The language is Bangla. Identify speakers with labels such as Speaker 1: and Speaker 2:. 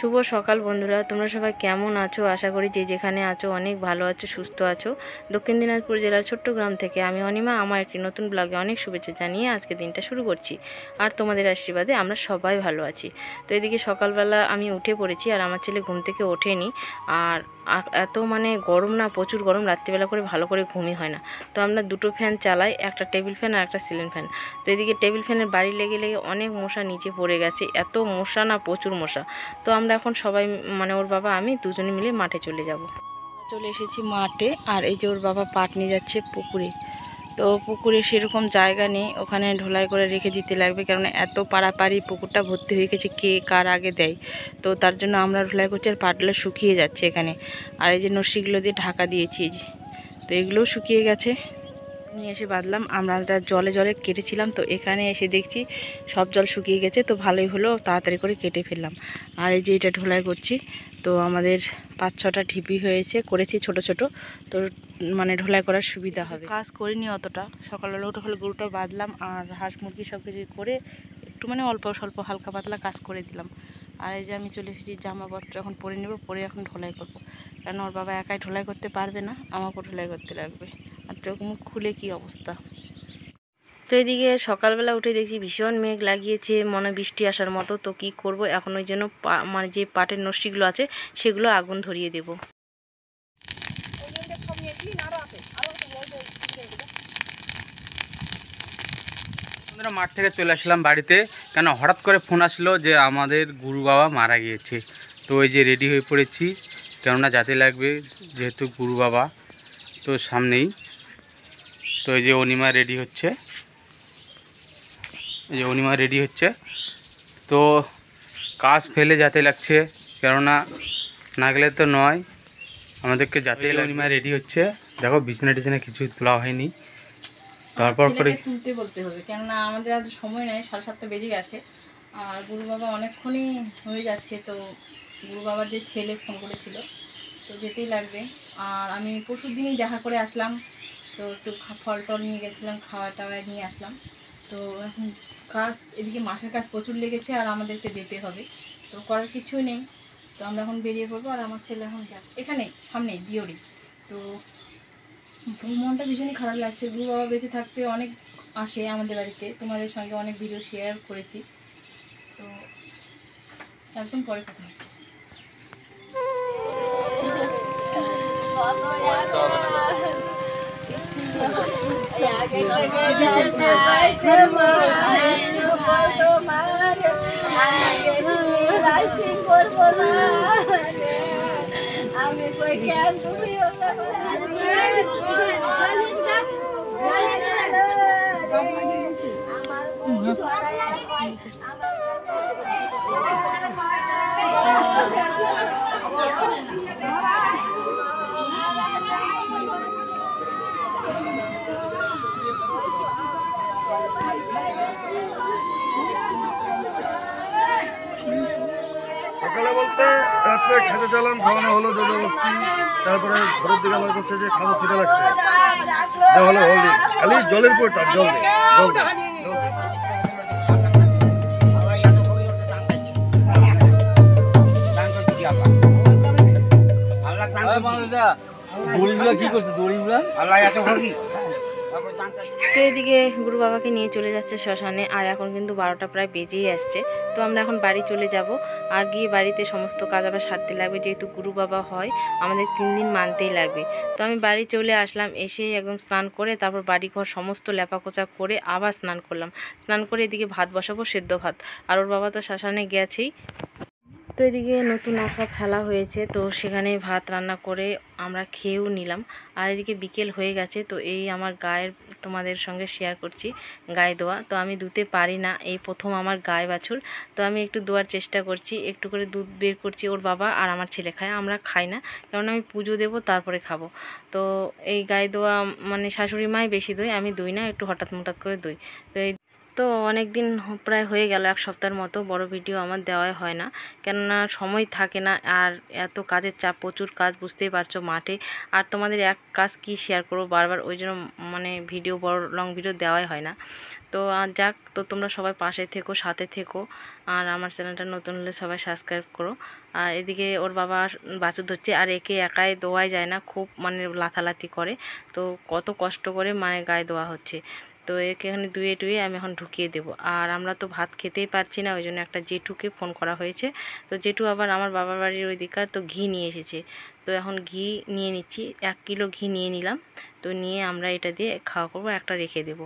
Speaker 1: শুভ সকাল বন্ধুরা, তোমরা সবাই কেমন আছো? আশা করি যে যেখানে আছো অনেক ভালো আছো, সুস্থ আছো। দক্ষিণ দিনাজপুর জেলার ছোট্ট গ্রাম থেকে আমি অনিমা আমার একটি নতুন ব্লগে অনেক শুভেচ্ছা জানিয়ে আজকে দিনটা শুরু করছি। আর তোমাদের আশীর্বাদে আমরা সবাই ভালো আছি। তো এদিকে সকালবেলা আমি উঠে পড়েছি আর আমার ছেলে ঘুম থেকে ওঠেনি। আর এত গরম না, প্রচুর গরম, রাত্রিবেলা করে ভালো করে ঘুমই হয় না। তো আমরা দুটো ফ্যান চালাই, একটা টেবিল ফ্যান আর একটা সিলিং ফ্যান। তো এদিকে টেবিল ফ্যানের বাড়ি লেগে লেগে অনেক মশা নিচে পড়ে গেছে, এত মশা না, প্রচুর মশা। তো আমরা এখন সবাই ওর বাবা আমি দুজনে মিলে মাঠে চলে যাব। চলে এসেছি মাঠে, আর এই যে ওর বাবা পাট নিয়ে যাচ্ছে পুকুরে। তো পুকুরে সেরকম জায়গা নেই, ওখানে ঢোলাই করে রেখে দিতে লাগবে, কারণ এত পাড়াপাড়ি পুকুরটা ভর্তি হয়ে গেছে, কে কার আগে দেয়। তো তার জন্য আমরা ঢোলাই করছি, আর পাটগুলো শুকিয়ে যাচ্ছে এখানে। আর এই যে নস্যিগুলো দিয়ে ঢাকা দিয়েছি, এই যে, তো এগুলোও শুকিয়ে গেছে। নিয়ে এসে বাঁধলাম, আমরা জলে জলে কেটেছিলাম, তো এখানে এসে দেখছি সব জল শুকিয়ে গেছে। তো ভালোই হলো, তাড়াতাড়ি করে কেটে ফেললাম। আর এই যে এটা ঢোলাই করছি, তো আমাদের 5-6টা ঢিপি করেছি ছোট ছোট। তো ঢোলাই করার সুবিধা হবে। কাজ করিনি অতটা, সকালবেলা উঠে হলে গরুটা বাঁধলাম আর হাঁস মুরগি সব কিছু করে একটু অল্প স্বল্প হালকা পাতলা কাজ করে দিলাম। আর এই যে আমি চলে এসেছি, জামাপত্র এখন পরে নেব, পরে এখন ঢোলাই করব। কারণ ওর বাবা একাই ঢোলাই করতে পারবে না, আমাকেও ঢোলাই করতে লাগবে। আর চোখ মুখ খুলে কি অবস্থা। তো এদিকে সকালবেলা উঠে দেখছি ভীষণ মেঘ লাগিয়েছে, মনে বৃষ্টি আসার মতো। তো কি করব এখন, ওই জন্য যে পাটের নস্যিগুলো আছে সেগুলো আগুন ধরিয়ে দেব।
Speaker 2: মাঠ থেকে চলে আসলাম বাড়িতে, কেন হঠাৎ করে ফোন আসলো যে আমাদের গুরু বাবা মারা গিয়েছে। তো ওই যে রেডি হয়ে পড়েছি, কেননা যেতে লাগবে, যেহেতু গুরু বাবা তো সামনেই। তো এই যে অনিমা রেডি হচ্ছে, তো কাজ ফেলে যেতে লাগছে, কেননা না গেলে তো নয়, আমাদেরকে যেতে। অনিমা রেডি হচ্ছে, দেখো বিছানা টিছানা কিছু তোলা হয়নি, তারপর করে
Speaker 1: তুলতে বলতে হবে, কেননা আমাদের আর সময় নেই, 7:30 বেজে গেছে। আর গুরু বাবা অনেকক্ষণই হয়ে যাচ্ছে। তো গুরু বাবার যে ছেলে ফোন করেছিল, তো যেতেই লাগবে। আর আমি পরশুর দিনই দেখা করে আসলাম, তো একটু ফল টল নিয়ে গেছিলাম, খাওয়া টাওয়া নিয়ে আসলাম। তো এখন কাজ, এদিকে মাঠের কাজ প্রচুর লেগেছে আর আমাদেরকে যেতে হবে, তো করার কিছুই নেই। তো আমরা এখন বেরিয়ে পড়বো। আর আমার ছেলে এখন এখানে সামনেই দিওরি। তো মনটা ভীষণই খারাপ লাগছে। গুরু বাবা বেঁচে থাকতে অনেক আসে আমাদের বাড়িতে, তোমাদের সঙ্গে অনেক ভিডিও শেয়ার করেছি। তো একদম পরে কথা হচ্ছে। আমি কই কেন তুমি
Speaker 3: সকালে বলতে রাত্রে খেতে চালাম, খাওয়ানো হলো জবরদস্তি। তারপরে ঘরের দিকে আমার করছে যে খাবো, খেতে লাগছে, হলো হলদি খালি জলের পর জল দে জল দে।
Speaker 2: কি করছে দড়িগুলা
Speaker 1: তো এদিকে গুরু বাবাকে নিয়ে চলে যাচ্ছে শ্মশানে। আর এখন কিন্তু 12টা প্রায় বেজেই আসছে। তো আমরা এখন বাড়ি চলে যাব, আর গিয়ে বাড়িতে সমস্ত কাজ আবার সারতে লাগবে, যেহেতু গুরু বাবা হয় আমাদের 3 দিন মানতেই লাগবে। তো আমি বাড়ি চলে আসলাম, এসে একদম স্নান করে তারপর বাড়িঘর সমস্ত লেপাকোচা করে আবার স্নান করলাম। স্নান করে এদিকে ভাত বসাবো, সেদ্ধ ভাত। আর ওর বাবা তো শ্মশানে গেছেই। তো এদিকে নতুন একটা থালা হয়েছে, তো সেখানে ভাত রান্না করে আমরা খেয়েও নিলাম। আর এদিকে বিকেল হয়ে গেছে। তো এই আমার গায়ের, তোমাদের সঙ্গে শেয়ার করছি, গায়ে দোয়া। তো আমি ধুতে পারি না, এই প্রথম আমার গায়ে বাছুর। তো আমি একটু ধোয়ার চেষ্টা করছি, একটু করে দুধ বের করছি। ওর বাবা আর আমার ছেলে খায়, আমরা খাই না, কারণ আমি পুজো দেবো তারপরে খাবো। তো এই গায়ে দোয়া শাশুড়ি মাই বেশি দই, আমি দই না, একটু হঠাৎ মঠাৎ করে দই। তো এই তো অনেক দিন প্রায় হয়ে গেল, 1 সপ্তাহের মতো বড় ভিডিও আমার দেওয়াই হয় না, কেননা সময় থাকে না। আর এত কাজের চাপ, প্রচুর কাজ, বুঝতেই পারছো মাঠে। আর তোমাদের এক কাজ কি শেয়ার করবো বারবার, ওই জন্য ভিডিও, বড় লং ভিডিও দেওয়াই হয় না। তো আর যাক, তো তোমরা সবাই পাশে থেকো, সাথে থেকো, আর আমার চ্যানেলটা নতুন হলে সবাই সাবস্ক্রাইব করো। আর এদিকে ওর বাবা বাছুর ধরছে, আর একে একাই দোয়াই যায় না, খুব মানে লাথালাথি করে। তো কত কষ্ট করে মানে গায়ে দেওয়া হচ্ছে। তো একে এখানে ধুয়ে টুয়ে আমি এখন ঢুকিয়ে দেবো। আর আমরা তো ভাত খেতেই পারছি না, ওই জন্য একটা জেঠুকে ফোন করা হয়েছে। তো জেঠু আবার আমার বাবার বাড়ির ওই দিকার তো ঘি নিয়ে এসেছে। তো এখন ঘি নিয়ে নিচ্ছি, 1 কিলো ঘি নিয়ে নিলাম। তো নিয়ে আমরা এটা দিয়ে খাওয়া করবো, একটা রেখে দেবো।